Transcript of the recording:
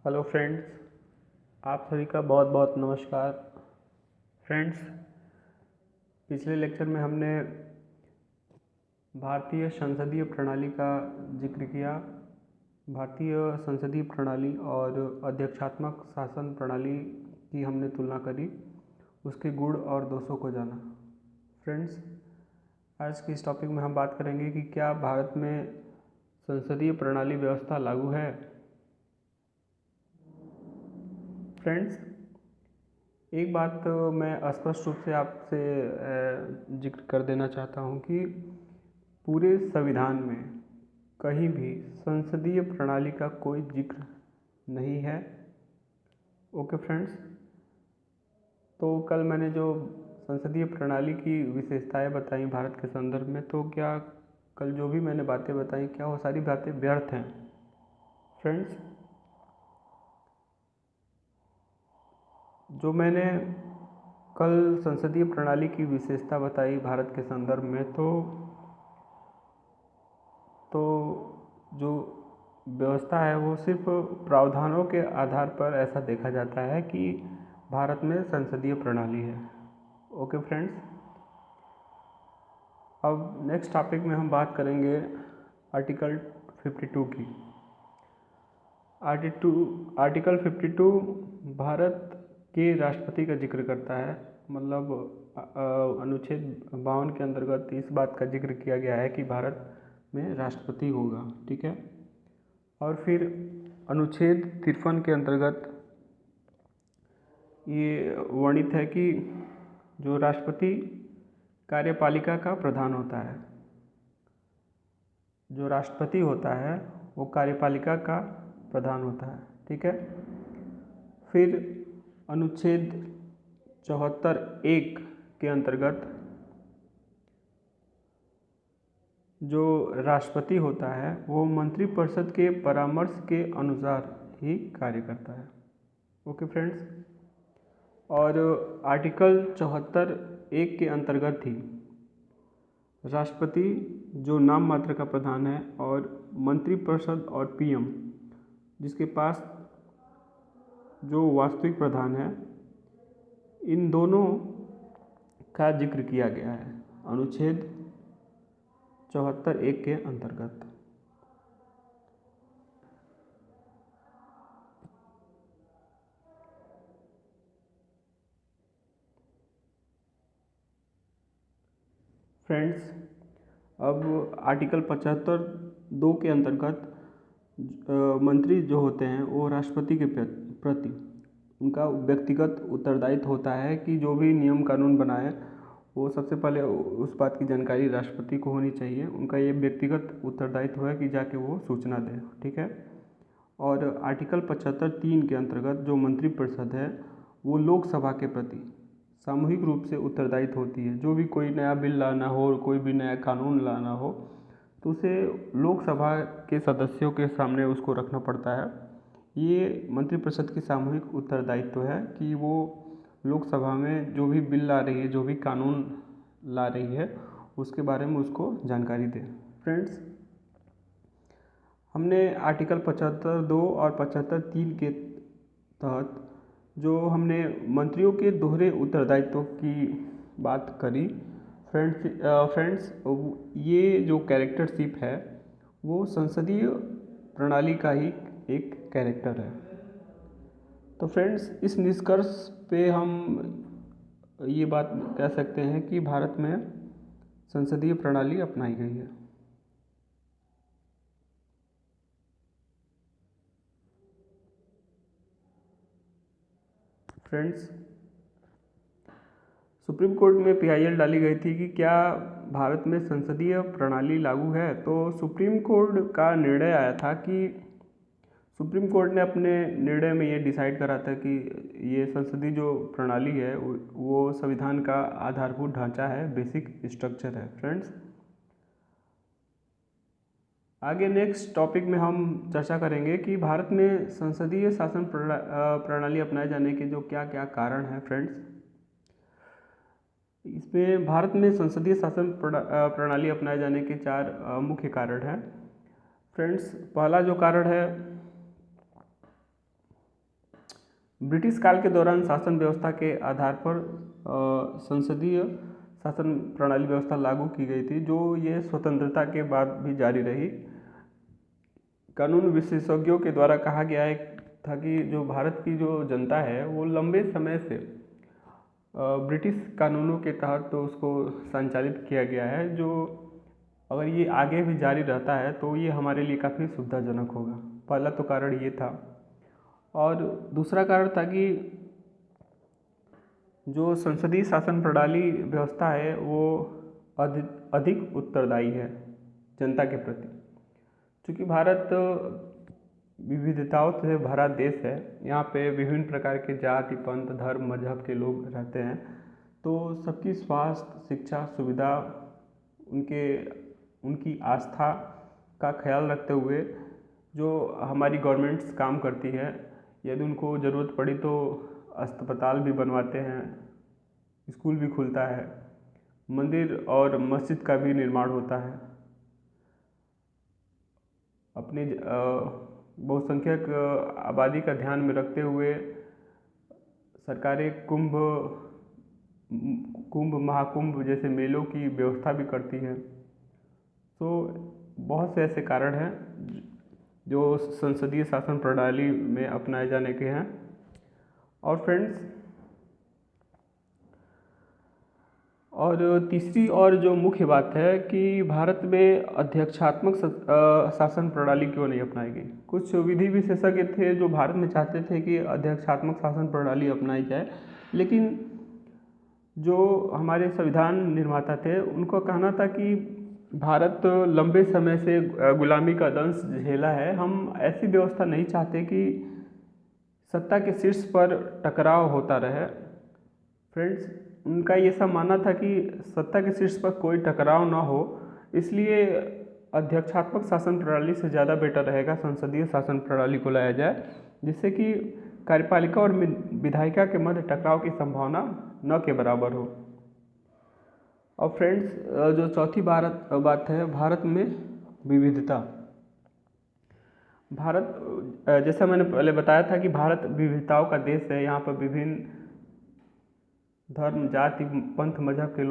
Hello friends, आप सभी का बहुत बहुत नमस्कार। फ्रेंड्स, पिछले लेक्चर में हमने भारतीय संसदीय प्रणाली का जिक्र किया। भारतीय संसदीय प्रणाली और अध्यक्षात्मक शासन प्रणाली की हमने तुलना करी, उसके गुण और दोषों को जाना। फ्रेंड्स, आज के इस टॉपिक में हम बात करेंगे कि क्या भारत में संसदीय प्रणाली व्यवस्था लागू है। फ्रेंड्स, एक बात तो मैं स्पष्ट रूप से आपसे जिक्र कर देना चाहता हूँ कि पूरे संविधान में कहीं भी संसदीय प्रणाली का कोई जिक्र नहीं है। ओके फ्रेंड्स, तो कल मैंने जो संसदीय प्रणाली की विशेषताएं बताई भारत के संदर्भ में, तो क्या कल जो भी मैंने बातें बताई, क्या वो सारी बातें व्यर्थ हैं। फ्रेंड्स, जो मैंने कल संसदीय प्रणाली की विशेषता बताई भारत के संदर्भ में, तो जो व्यवस्था है वो सिर्फ प्रावधानों के आधार पर ऐसा देखा जाता है कि भारत में संसदीय प्रणाली है। ओके फ्रेंड्स, अब नेक्स्ट टॉपिक में हम बात करेंगे आर्टिकल 52 की। आर्टिकल 52 भारत के राष्ट्रपति का जिक्र करता है। मतलब अनुच्छेद 52 के अंतर्गत इस बात का जिक्र किया गया है कि भारत में राष्ट्रपति होगा, ठीक है। और फिर अनुच्छेद 53 के अंतर्गत ये वर्णित है कि जो राष्ट्रपति कार्यपालिका का प्रधान होता है, जो राष्ट्रपति होता है वो कार्यपालिका का प्रधान होता है, ठीक है। फिर अनुच्छेद 74(1) के अंतर्गत जो राष्ट्रपति होता है वो मंत्रिपरिषद के परामर्श के अनुसार ही कार्य करता है। ओके फ्रेंड्स, और आर्टिकल 74(1) के अंतर्गत ही राष्ट्रपति जो नाम मात्र का प्रधान है और मंत्रिपरिषद और पीएम जिसके पास जो वास्तविक प्रधान है, इन दोनों का जिक्र किया गया है अनुच्छेद 74(1) के अंतर्गत। फ्रेंड्स, अब आर्टिकल 75(2) के अंतर्गत मंत्री जो होते हैं वो राष्ट्रपति के प्रति उनका व्यक्तिगत उत्तरदायित्व होता है कि जो भी नियम कानून बनाए वो सबसे पहले उस बात की जानकारी राष्ट्रपति को होनी चाहिए। उनका ये व्यक्तिगत उत्तरदायित्व है कि जाके वो सूचना दें, ठीक है। और आर्टिकल 75(3) के अंतर्गत जो मंत्रिपरिषद है वो लोकसभा के प्रति सामूहिक रूप से उत्तरदायित्व होती है। जो भी कोई नया बिल लाना हो, कोई भी नया कानून लाना हो, तो उसे लोकसभा के सदस्यों के सामने उसको रखना पड़ता है। ये मंत्रिपरिषद की सामूहिक उत्तरदायित्व है कि वो लोकसभा में जो भी बिल ला रही है, जो भी कानून ला रही है, उसके बारे में उसको जानकारी दें। फ्रेंड्स, हमने आर्टिकल 75(2) और 75(3) के तहत जो हमने मंत्रियों के दोहरे उत्तरदायित्व की बात करी। फ्रेंड्स, ये जो कैरेक्टरशिप है वो संसदीय प्रणाली का ही एक कैरेक्टर है। तो फ्रेंड्स, इस निष्कर्ष पे हम ये बात कह सकते हैं कि भारत में संसदीय प्रणाली अपनाई गई है। फ्रेंड्स, सुप्रीम कोर्ट में PIL डाली गई थी कि क्या भारत में संसदीय प्रणाली लागू है। तो सुप्रीम कोर्ट का निर्णय आया था कि सुप्रीम कोर्ट ने अपने निर्णय में ये डिसाइड करा था कि ये संसदीय जो प्रणाली है वो संविधान का आधारभूत ढांचा है, बेसिक स्ट्रक्चर है। फ्रेंड्स, आगे नेक्स्ट टॉपिक में हम चर्चा करेंगे कि भारत में संसदीय शासन प्रणाली अपनाए जाने के जो क्या क्या कारण हैं। फ्रेंड्स, इसमें भारत में संसदीय शासन प्रणाली अपनाए जाने के 4 मुख्य कारण हैं। फ्रेंड्स, पहला जो कारण है ब्रिटिश काल के दौरान शासन व्यवस्था के आधार पर संसदीय शासन प्रणाली व्यवस्था लागू की गई थी, जो ये स्वतंत्रता के बाद भी जारी रही। कानून विशेषज्ञों के द्वारा कहा गया है था कि जो भारत की जो जनता है वो लंबे समय से ब्रिटिश कानूनों के तहत तो उसको संचालित किया गया है, जो अगर ये आगे भी जारी रहता है तो ये हमारे लिए काफ़ी सुविधाजनक होगा। पहला तो कारण ये था, और दूसरा कारण था कि जो संसदीय शासन प्रणाली व्यवस्था है वो अधिक उत्तरदायी है जनता के प्रति। क्योंकि भारत विविधताओं से भरा देश है, यहाँ पे विभिन्न प्रकार के जाति, पंथ, धर्म, मजहब के लोग रहते हैं, तो सबकी स्वास्थ्य, शिक्षा, सुविधा, उनकी आस्था का ख्याल रखते हुए जो हमारी गवर्नमेंट्स काम करती है, यदि उनको ज़रूरत पड़ी तो अस्पताल भी बनवाते हैं, स्कूल भी खुलता है, मंदिर और मस्जिद का भी निर्माण होता है। अपनी बहुसंख्यक आबादी का ध्यान में रखते हुए सरकारें कुंभ महाकुंभ जैसे मेलों की व्यवस्था भी करती हैं। तो बहुत से ऐसे कारण हैं जो संसदीय शासन प्रणाली में अपनाए जाने के हैं। और फ्रेंड्स, और तीसरी और जो मुख्य बात है कि भारत में अध्यक्षात्मक शासन प्रणाली क्यों नहीं अपनाई गई। कुछ विधि विशेषज्ञ थे जो भारत में चाहते थे कि अध्यक्षात्मक शासन प्रणाली अपनाई जाए, लेकिन जो हमारे संविधान निर्माता थे उनको कहना था कि भारत लंबे समय से गुलामी का दंश झेला है, हम ऐसी व्यवस्था नहीं चाहते कि सत्ता के शीर्ष पर टकराव होता रहे। फ्रेंड्स, उनका ये सब मानना था कि सत्ता के शीर्ष पर कोई टकराव ना हो, इसलिए अध्यक्षात्मक शासन प्रणाली से ज़्यादा बेटर रहेगा संसदीय शासन प्रणाली को लाया जाए, जिससे कि कार्यपालिका और विधायिका के मध्य टकराव की संभावना न के बराबर हो। और फ्रेंड्स, जो चौथी बात है भारत में विविधता। भारत, जैसा मैंने पहले बताया था कि भारत विविधताओं का देश है, यहाँ पर विभिन्न धर्म, जाति, पंथ, मजहब के